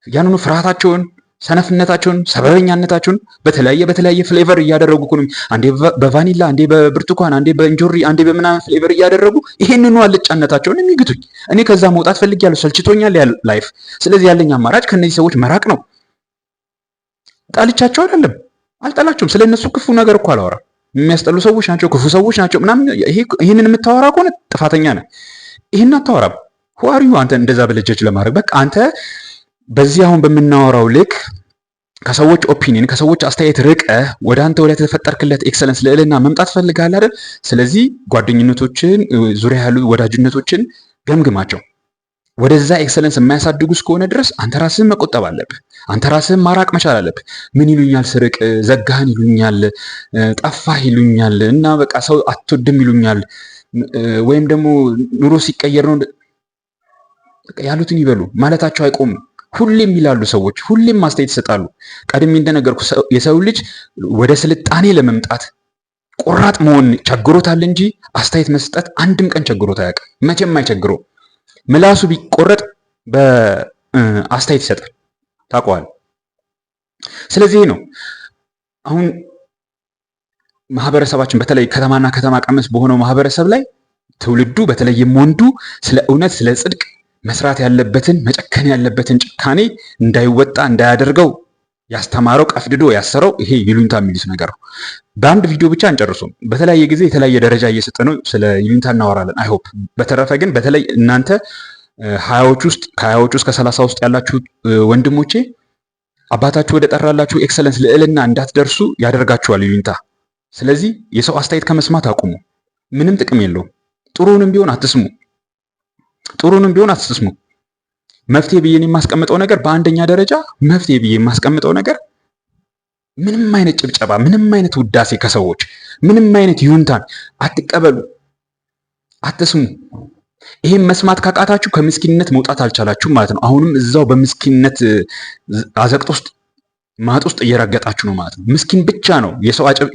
S1: ያንኑ ፍርሃታቸውን፣ ሰነፍነታቸውን፣ ሰበበኛነታቸውን በተለያየ ፍሌቨር እያደረጉ እኮ ነው። አንዴ በቫኒላ፣ አንዴ በብርቱካን፣ አንዴ በእንጆሪ፣ አንዴ በምናምን ፍሌቨር እያደረጉ ይሄንኑ አልጫነታቸውን የሚግቱኝ። እኔ ከዛ መውጣት ፈልጌያለሁ፣ ሰልችቶኛል ላይፍ። ስለዚህ ያለኝ አማራጭ ከነዚህ ሰዎች መራቅ ነው። ጣልቻቸው አይደለም፣ አልጠላቸውም። ስለነሱ ክፉ ነገር እኮ አላወራም። የሚያስጠሉ ሰዎች ናቸው፣ ክፉ ሰዎች ናቸው ምናምን። ይሄንን የምታወራ ከሆነ ጥፋተኛ ነህ። ይሄን አታወራም። ሁአሪዩ አንተ እንደዛ በለጀች ለማድረግ በቃ አንተ በዚህ አሁን በምናወራው ልክ ከሰዎች ኦፒኒየን ከሰዎች አስተያየት ርቀህ ወደ አንተ ወደ ተፈጠርክለት ኤክሰለንስ ልዕልና መምጣት ፈልጋለህ አይደል? ስለዚህ ጓደኝነቶችን፣ ዙሪያ ያሉ ወዳጅነቶችን ገምግማቸው። ወደዛ ኤክሰለንስ የማያሳድጉ እስከሆነ ድረስ አንተ ራስህን መቆጠብ አለብህ። አንተ ራስህን ማራቅ መቻል አለብህ። ምን ይሉኛል ስርቅ፣ ዘጋህን ይሉኛል፣ ጠፋህ ይሉኛል እና በቃ ሰው አትወድም ይሉኛል፣ ወይም ደግሞ ኑሮ ሲቀየር ነው ያሉትን ይበሉ ማለታቸው አይቆምም። ሁሌም ይላሉ ሰዎች፣ ሁሌም ማስተያየት ይሰጣሉ። ቀድሜ እንደነገርኩ የሰው ልጅ ወደ ስልጣኔ ለመምጣት ቆራጥ መሆን ቸግሮታል እንጂ አስተያየት መስጠት አንድም ቀን ቸግሮት አያውቅም። መቼም አይቸግረው። ምላሱ ቢቆረጥ በአስተያየት ይሰጣል። ታውቀዋል። ስለዚህ ነው አሁን ማህበረሰባችን በተለይ ከተማና ከተማ ቀመስ በሆነው ማህበረሰብ ላይ ትውልዱ በተለይም ወንዱ ስለ እውነት፣ ስለ ጽድቅ መስራት ያለበትን መጨከን ያለበትን ጭካኔ እንዳይወጣ እንዳያደርገው ያስተማረው ቀፍድዶ ያሰረው ይሄ ይሉኝታ የሚሉት ነገር ነው። በአንድ ቪዲዮ ብቻ አንጨርሱም። በተለያየ ጊዜ የተለያየ ደረጃ እየሰጠ ነው፣ ስለ ይሉኝታ እናወራለን። አይ ሆፕ በተረፈ ግን በተለይ እናንተ ከሀያዎቹ እስከ 30 ውስጥ ያላችሁ ወንድሞቼ አባታችሁ ወደ ጠራላችሁ ኤክሰለንስ ልዕልና እንዳትደርሱ ያደርጋችኋል ይሉኝታ። ስለዚህ የሰው አስተያየት ከመስማት አቁሙ። ምንም ጥቅም የለውም። ጥሩንም ቢሆን አትስሙ። መፍትሄ ብዬ የማስቀምጠው ነገር በአንደኛ ደረጃ መፍትሄ ብዬ የማስቀምጠው ነገር ምንም አይነት ጭብጨባ፣ ምንም አይነት ውዳሴ ከሰዎች ምንም አይነት ይሁንታን አትቀበሉ፣ አትስሙ። ይሄን መስማት ካቃታችሁ ከምስኪንነት መውጣት አልቻላችሁም ማለት ነው። አሁንም እዛው በምስኪንነት አዘቅት ውስጥ ማጥ ውስጥ እየረገጣችሁ ነው ማለት ነው። ምስኪን ብቻ ነው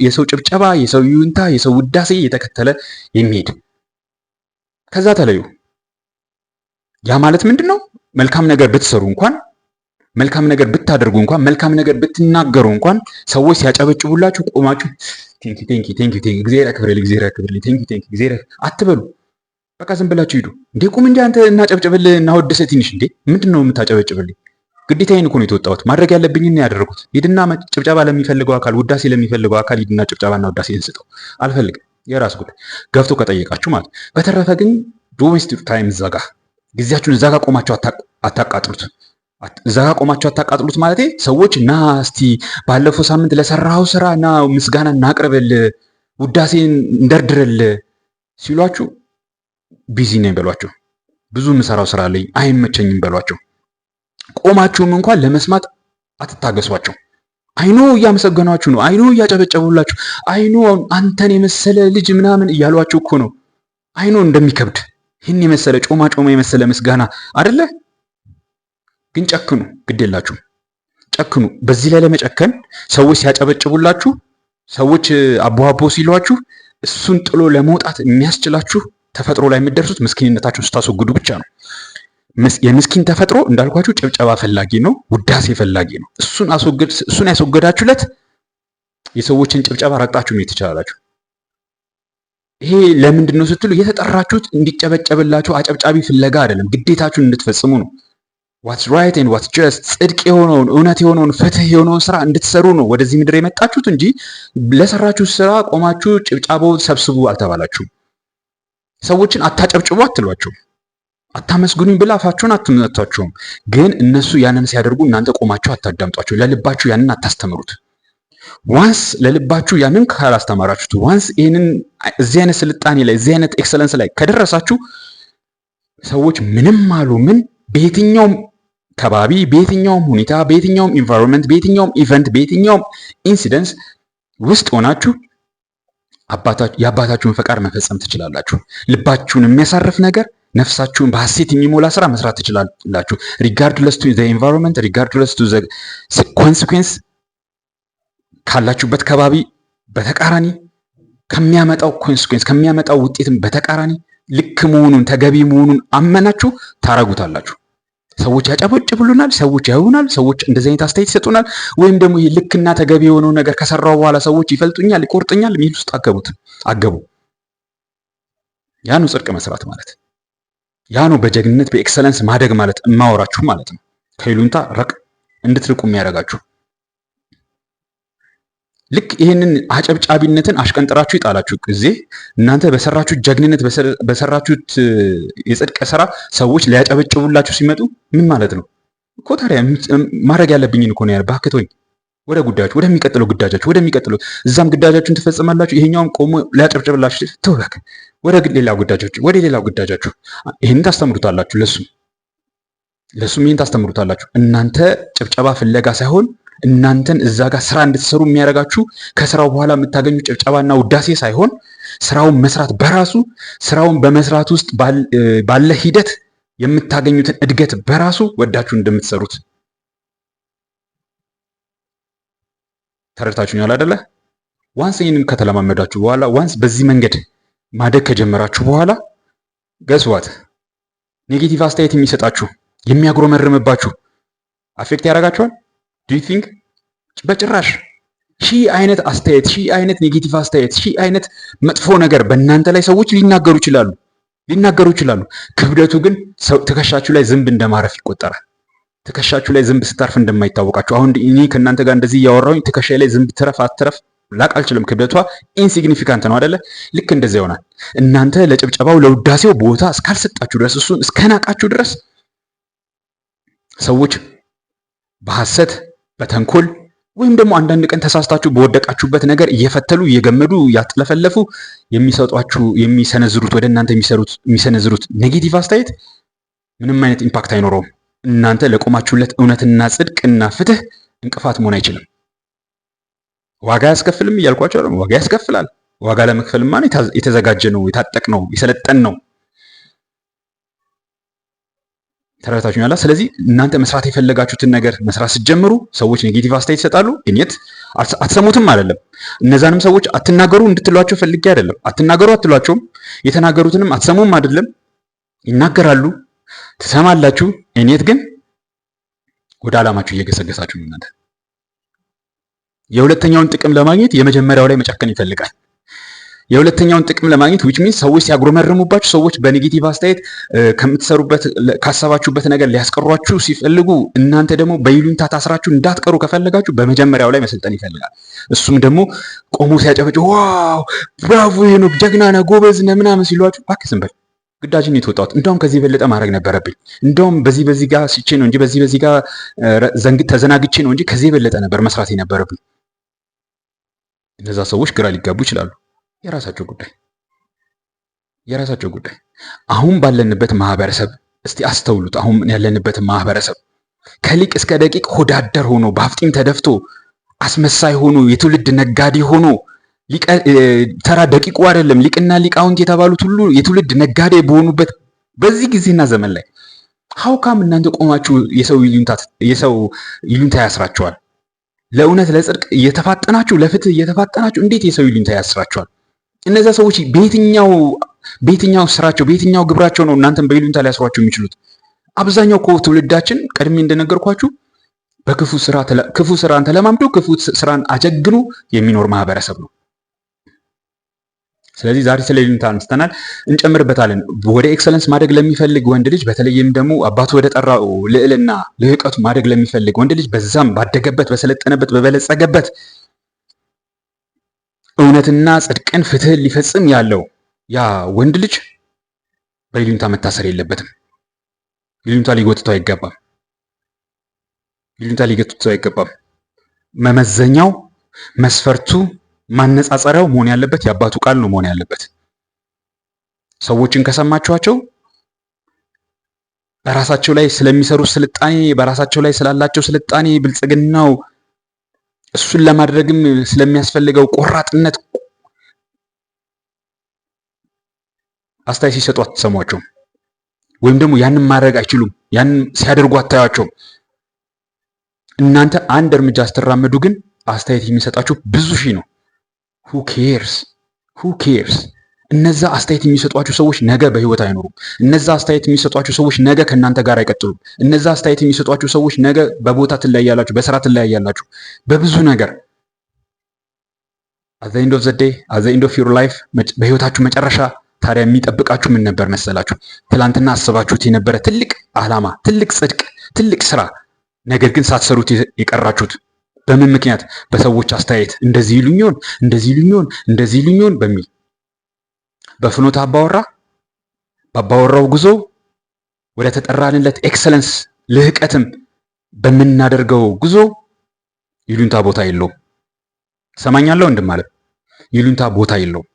S1: የሰው ጭብጨባ፣ የሰው ይሁንታ፣ የሰው ውዳሴ እየተከተለ የሚሄድ። ከዛ ተለዩ። ያ ማለት ምንድነው? መልካም ነገር ብትሰሩ እንኳን፣ መልካም ነገር ብታደርጉ እንኳን፣ መልካም ነገር ብትናገሩ እንኳን ሰዎች ሲያጨበጭቡላችሁ ቆማችሁ ቴንኪ እግዚአብሔር ያክብርልኝ እግዚአብሔር አትበሉ። በቃ ዝም ብላችሁ ሂዱ። እንዴ ቁም እንጂ አንተ እናጨብጭብልህ እናወድስህ ትንሽ። እንዴ ምንድነው የምታጨበጭብልኝ? ግዴታዬን እኮ ነው የተወጣሁት። ማድረግ ያለብኝን ነው ያደረኩት። ሂድና ጭብጨባ ለሚፈልገው አካል፣ ውዳሴ ለሚፈልገው አካል ሂድና ጭብጨባና ውዳሴ እንስጠው። አልፈልግም። የራስ ጉዳይ ገብቶ ከጠየቃችሁ ማለት። በተረፈ ግን ዶሜስቲክ ታይም ዘጋ ጊዜያችሁን እዛ ጋር ቆማችሁ አታቃጥሉት። እዛ ጋር ቆማችሁ አታቃጥሉት ማለት ሰዎች ና እስቲ ባለፈው ሳምንት ለሰራው ስራ ና ምስጋና እናቅርበል፣ ውዳሴን እንደርድረል ሲሏችሁ ቢዚ ነኝ በሏቸው። ብዙ የምሰራው ስራ አለኝ አይመቸኝም በሏቸው። ቆማችሁም እንኳን ለመስማት አትታገሷቸው። አይኖ እያመሰገኗችሁ ነው፣ አይኖ እያጨበጨቡላችሁ፣ አይኖ አንተን የመሰለ ልጅ ምናምን እያሏችሁ እኮ ነው። አይኖ እንደሚከብድ ይህን የመሰለ ጮማ የመሰለ ምስጋና አይደለ? ግን ጨክኑ፣ ግድ የላችሁም፣ ጨክኑ። በዚህ ላይ ለመጨከን ሰዎች ሲያጨበጭቡላችሁ፣ ሰዎች አቦ ሲሏችሁ እሱን ጥሎ ለመውጣት የሚያስችላችሁ ተፈጥሮ ላይ የምትደርሱት ምስኪንነታችሁን ስታስወግዱ ብቻ ነው። የምስኪን ተፈጥሮ እንዳልኳችሁ ጭብጨባ ፈላጊ ነው፣ ውዳሴ ፈላጊ ነው። እሱን ያስወገዳችሁለት የሰዎችን ጭብጨባ ረግጣችሁ መሄድ ትችላላችሁ። ይሄ ለምንድን ነው ስትሉ የተጠራችሁት እንዲጨበጨብላችሁ አጨብጫቢ ፍለጋ አይደለም፣ ግዴታችሁን እንድትፈጽሙ ነው። ዋትስ ራይት ኤንድ ዋትስ ጀስት ጽድቅ የሆነውን እውነት የሆነውን ፍትህ የሆነውን ስራ እንድትሰሩ ነው ወደዚህ ምድር የመጣችሁት እንጂ ለሰራችሁት ስራ ቆማችሁ ጭብጫቦ ሰብስቡ አልተባላችሁም። ሰዎችን አታጨብጭቡ አትሏቸውም። አታመስግኑኝ ብላ አፋችሁን አትመቷቸውም። ግን እነሱ ያንን ሲያደርጉ እናንተ ቆማችሁ አታዳምጧቸው። ለልባችሁ ያንን አታስተምሩት። ዋንስ ለልባችሁ ያንን ካላስተማራችሁት፣ ዋንስ ይህንን እዚህ አይነት ስልጣኔ ላይ እዚህ አይነት ኤክሰለንስ ላይ ከደረሳችሁ ሰዎች ምንም አሉ ምን በየትኛውም ከባቢ በየትኛውም ሁኔታ በየትኛውም ኢንቫይሮንመንት በየትኛውም ኢቨንት በየትኛውም ኢንሲደንስ ውስጥ ሆናችሁ የአባታችሁን ፈቃድ መፈጸም ትችላላችሁ። ልባችሁን የሚያሳርፍ ነገር ነፍሳችሁን በሐሴት የሚሞላ ስራ መስራት ትችላላችሁ። ሪጋርድለስ ቱ ዘ ኢንቫይሮንመንት ሪጋርድለስ ቱ ዘ ኮንሲኩዌንስ ካላችሁበት ከባቢ በተቃራኒ ከሚያመጣው ኮንሲኩዌንስ ከሚያመጣው ውጤትም በተቃራኒ ልክ መሆኑን ተገቢ መሆኑን አመናችሁ ታረጉታላችሁ። ሰዎች ያጨበጭቡልናል፣ ሰዎች ያዩናል፣ ሰዎች እንደዚህ አይነት አስተያየት ይሰጡናል፣ ወይም ደግሞ ይህ ልክና ተገቢ የሆነው ነገር ከሰራው በኋላ ሰዎች ይፈልጡኛል፣ ይቆርጡኛል የሚል ውስጥ አገቡ። ያ ነው ጽድቅ መስራት ማለት። ያ ነው በጀግንነት በኤክሰለንስ ማደግ ማለት እማወራችሁ ማለት ነው። ከይሉንታ እንድትርቁ የሚያደርጋችሁ ልክ ይህንን አጨብጫቢነትን አሽቀንጥራችሁ ይጣላችሁ ጊዜ እናንተ በሰራችሁት ጀግንነት በሰራችሁት የጽድቅ ስራ ሰዎች ሊያጨበጭቡላችሁ ሲመጡ ምን ማለት ነው እኮ ታዲያ ማድረግ ያለብኝን እኮ ነው ያለ ባክቶኝ ወደ ጉዳያችሁ ወደሚቀጥለው ግዳጃችሁ ወደሚቀጥለው እዛም ግዳጃችሁን ትፈጽማላችሁ። ይሄኛውም ቆሞ ሊያጨብጭብላችሁ ተውበክ ወደ ሌላው ግዳጃችሁ ይሄንን ታስተምሩታላችሁ። ለሱም ይሄን ታስተምሩታላችሁ። እናንተ ጭብጨባ ፍለጋ ሳይሆን እናንተን እዛ ጋር ስራ እንድትሰሩ የሚያደርጋችሁ ከስራው በኋላ የምታገኙ ጭብጨባና ውዳሴ ሳይሆን ስራውን መስራት በራሱ ስራውን በመስራት ውስጥ ባለ ሂደት የምታገኙትን እድገት በራሱ ወዳችሁ እንደምትሰሩት ተረድታችሁኛል አይደለ? ዋንስ ይህንን ከተለማመዳችሁ በኋላ ዋንስ በዚህ መንገድ ማደግ ከጀመራችሁ በኋላ ገስዋት ኔጌቲቭ አስተያየት የሚሰጣችሁ የሚያጉረመርምባችሁ አፌክት ያደርጋችኋል? ዱ ዩ ቲንክ? በጭራሽ። ሺህ አይነት አስተያየት፣ ሺህ አይነት ኔጌቲቭ አስተያየት፣ ሺህ አይነት መጥፎ ነገር በእናንተ ላይ ሰዎች ሊናገሩ ይችላሉ። ክብደቱ ግን ትከሻችሁ ላይ ዝንብ እንደማረፍ ይቆጠራል። ትከሻችሁ ላይ ዝንብ ስታርፍ እንደማይታወቃችሁ አሁን እኔ ከእናንተ ጋር እንደዚህ እያወራሁኝ ትከሻዬ ላይ ዝንብ ትረፍ አትረፍ ላቅ አልችልም። ክብደቷ ኢንሲግኒፊካንት ነው አይደለ? ልክ እንደዛ ይሆናል። እናንተ ለጭብጨባው ለውዳሴው ቦታ እስካልሰጣችሁ ድረስ እሱን እስከናቃችሁ ድረስ ሰዎች በሐሰት በተንኮል ወይም ደግሞ አንዳንድ ቀን ተሳስታችሁ በወደቃችሁበት ነገር እየፈተሉ እየገመዱ ያጥለፈለፉ የሚሰነዝሩት ወደ እናንተ የሚሰነዝሩት ኔጌቲቭ አስተያየት ምንም አይነት ኢምፓክት አይኖረውም። እናንተ ለቆማችሁለት እውነትና ጽድቅና ፍትህ እንቅፋት መሆን አይችልም። ዋጋ ያስከፍልም እያልኳቸው አይደለም። ዋጋ ያስከፍላል። ዋጋ ለመክፈልማ የተዘጋጀ ነው፣ የታጠቅ ነው፣ የሰለጠን ነው። ተረታችሁኛል። ስለዚህ እናንተ መስራት የፈለጋችሁትን ነገር መስራት ስትጀምሩ ሰዎች ኔጌቲቭ አስተያየት ይሰጣሉ። ግኝት አትሰሙትም አይደለም። እነዛንም ሰዎች አትናገሩ እንድትሏቸው ፈልጌ አይደለም። አትናገሩ አትሏቸውም። የተናገሩትንም አትሰሙም አይደለም። ይናገራሉ፣ ትሰማላችሁ። እኔት ግን ወደ ዓላማችሁ እየገሰገሳችሁ ነው። እናንተ የሁለተኛውን ጥቅም ለማግኘት የመጀመሪያው ላይ መጨከን ይፈልጋል። የሁለተኛውን ጥቅም ለማግኘት which means ሰዎች ሲያጉረመርሙባችሁ፣ ሰዎች በኔጌቲቭ አስተያየት ከምትሰሩበት ካሰባችሁበት ነገር ሊያስቀሯችሁ ሲፈልጉ እናንተ ደግሞ በይሉኝታ ታስራችሁ እንዳትቀሩ ከፈለጋችሁ በመጀመሪያው ላይ መሰልጠን ይፈልጋል። እሱም ደግሞ ቆሞ ሲያጨበጭቡ ዋው ብራቮ ሄኖክ ጀግና ነህ ጎበዝ ነህ ምናምን ሲሏችሁ እባክህ ዝም በል ግዳጅን የተወጣሁት እንደውም ከዚህ የበለጠ ማድረግ ነበረብኝ፣ እንደውም በዚህ ጋር ሲቼ ነው እንጂ በዚህ ጋር ተዘናግቼ ነው እንጂ ከዚህ የበለጠ ነበር መስራት የነበረብኝ። እነዛ ሰዎች ግራ ሊጋቡ ይችላሉ። የራሳቸው ጉዳይ። አሁን ባለንበት ማህበረሰብ እስቲ አስተውሉት። አሁን ያለንበት ማህበረሰብ ከሊቅ እስከ ደቂቅ ሆዳደር ሆኖ በአፍጢም ተደፍቶ አስመሳይ ሆኖ የትውልድ ነጋዴ ሆኖ ተራ ደቂቁ አይደለም ሊቅና ሊቃውንት የተባሉት ሁሉ የትውልድ ነጋዴ በሆኑበት በዚህ ጊዜና ዘመን ላይ ሀውካም እናንተ ቆማችሁ የሰው ይሉኝታ ያስራችኋል? ለእውነት ለጽድቅ እየተፋጠናችሁ ለፍትህ እየተፋጠናችሁ እንዴት የሰው ይሉኝታ ያስራችኋል? እነዛ ሰዎች በየትኛው ስራቸው በየትኛው ግብራቸው ነው እናንተን በይሉኝታ ሊያስሯቸው የሚችሉት? አብዛኛው እኮ ትውልዳችን ቀድሜ እንደነገርኳችሁ ክፉ ስራን ተለማምዶ ክፉ ስራን አጀግኖ የሚኖር ማህበረሰብ ነው። ስለዚህ ዛሬ ስለ ይሉኝታ አንስተናል፣ እንጨምርበታለን። ወደ ኤክሰለንስ ማደግ ለሚፈልግ ወንድ ልጅ በተለይም ደግሞ አባቱ ወደ ጠራው ልዕልና ልህቀቱ ማደግ ለሚፈልግ ወንድ ልጅ በዛም ባደገበት በሰለጠነበት በበለጸገበት እውነትና ጽድቅን ፍትህን ሊፈጽም ያለው ያ ወንድ ልጅ በይሉኝታ መታሰር የለበትም። ይሉኝታ ሊጎትተው አይገባም። ይሉኝታ ሊጎትተው አይገባም። መመዘኛው መስፈርቱ ማነጻጸሪያው መሆን ያለበት የአባቱ ቃል ነው መሆን ያለበት። ሰዎችን ከሰማችኋቸው በራሳቸው ላይ ስለሚሰሩ ስልጣኔ፣ በራሳቸው ላይ ስላላቸው ስልጣኔ ብልጽግናው፣ እሱን ለማድረግም ስለሚያስፈልገው ቆራጥነት አስተያየት ሲሰጡ አትሰሟቸውም። ወይም ደግሞ ያንን ማድረግ አይችሉም፣ ያንን ሲያደርጉ አታያቸውም። እናንተ አንድ እርምጃ ስትራመዱ ግን አስተያየት የሚሰጣችሁ ብዙ ሺህ ነው። who cares? እነዛ አስተያየት የሚሰጧችሁ ሰዎች ነገ በህይወት አይኖሩም። እነዛ አስተያየት የሚሰጧችሁ ሰዎች ነገ ከእናንተ ጋር አይቀጥሉም። እነዛ አስተያየት የሚሰጧችሁ ሰዎች ነገ በቦታ ትለያያላችሁ፣ በስራ ትለያያላችሁ፣ በብዙ ነገር at the end of the day, at the end of your life በህይወታችሁ መጨረሻ ታዲያ የሚጠብቃችሁ ምን ነበር መሰላችሁ? ትላንትና አስባችሁት የነበረ ትልቅ ዓላማ፣ ትልቅ ጽድቅ፣ ትልቅ ስራ፣ ነገር ግን ሳትሰሩት የቀራችሁት በምን ምክንያት? በሰዎች አስተያየት እንደዚህ ይሉኝን፣ እንደዚህ ይሉኝን፣ እንደዚህ ይሉኝን በሚል በፍኖተ አባወራ በአባወራው ጉዞ ወደ ተጠራንለት ኤክሰለንስ ልህቀትም በምናደርገው ጉዞ ይሉኝታ ቦታ የለውም። ሰማኛለሁ እንደማለት ይሉኝታ ቦታ የለውም።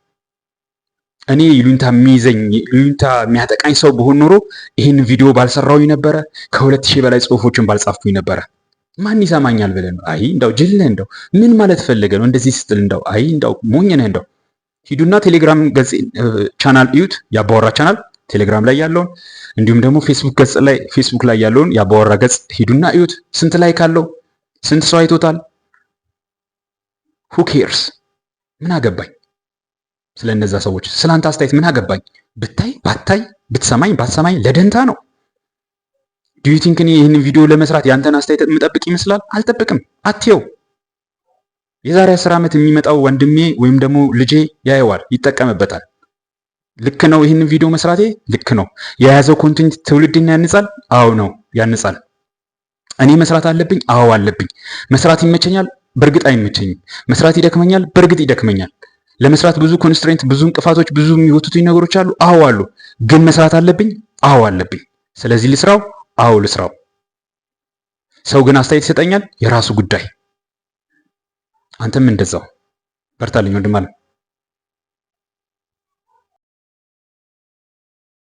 S1: እኔ ይሉኝታ የሚይዘኝ ይሉኝታ የሚያጠቃኝ ሰው በሆን ኖሮ ይህን ቪዲዮ ባልሰራውኝ ነበረ፣ ከ2000 በላይ ጽሁፎችን ባልጻፍኩኝ ነበረ። ማን ይሰማኛል ብለህ ነው? አይ እንዳው ጅል ነህ፣ እንዳው ምን ማለት ፈልገ ነው እንደዚህ ስትል፣ እንዳው አይ እንዳው ሞኝ ነህ። እንዳው ሂዱና ቴሌግራም ገጽ ቻናል እዩት፣ የአባወራ ቻናል ቴሌግራም ላይ ያለውን፣ እንዲሁም ደግሞ ፌስቡክ ላይ ያለውን የአባወራ ገጽ ሂዱና እዩት። ስንት ላይክ አለው? ስንት ሰው አይቶታል? who cares? ምን አገባኝ ስለ እነዛ ሰዎች፣ ስለ አንተ አስተያየት ምን አገባኝ? ብታይ ባታይ፣ ብትሰማኝ ባትሰማኝ ለደንታ ነው። ዱ ዩ ቲንክ እኔ ይህንን ቪዲዮ ለመስራት ያንተን አስተያየት የምጠብቅ ይመስላል? አልጠብቅም። አትየው። የዛሬ 10 ዓመት የሚመጣው ወንድሜ ወይም ደግሞ ልጄ ያየዋል፣ ይጠቀምበታል። ልክ ነው ይህንን ቪዲዮ መስራቴ? ልክ ነው። የያዘው ኮንቴንት ትውልድን ያንጻል? አዎ ነው ያንጻል። እኔ መስራት አለብኝ? አዎ አለብኝ። መስራት ይመቸኛል? በእርግጥ አይመቸኝም። መስራት ይደክመኛል? በእርግጥ ይደክመኛል። ለመስራት ብዙ ኮንስትሬንት፣ ብዙ እንቅፋቶች፣ ብዙ የሚወቱትኝ ነገሮች አሉ? አዎ አሉ። ግን መስራት አለብኝ? አዎ አለብኝ። ስለዚህ ልስራው? አዎ ልስራው። ሰው ግን አስተያየት ይሰጠኛል? የራሱ ጉዳይ። አንተም እንደዛው። በርታልኝ ወንድም አለ።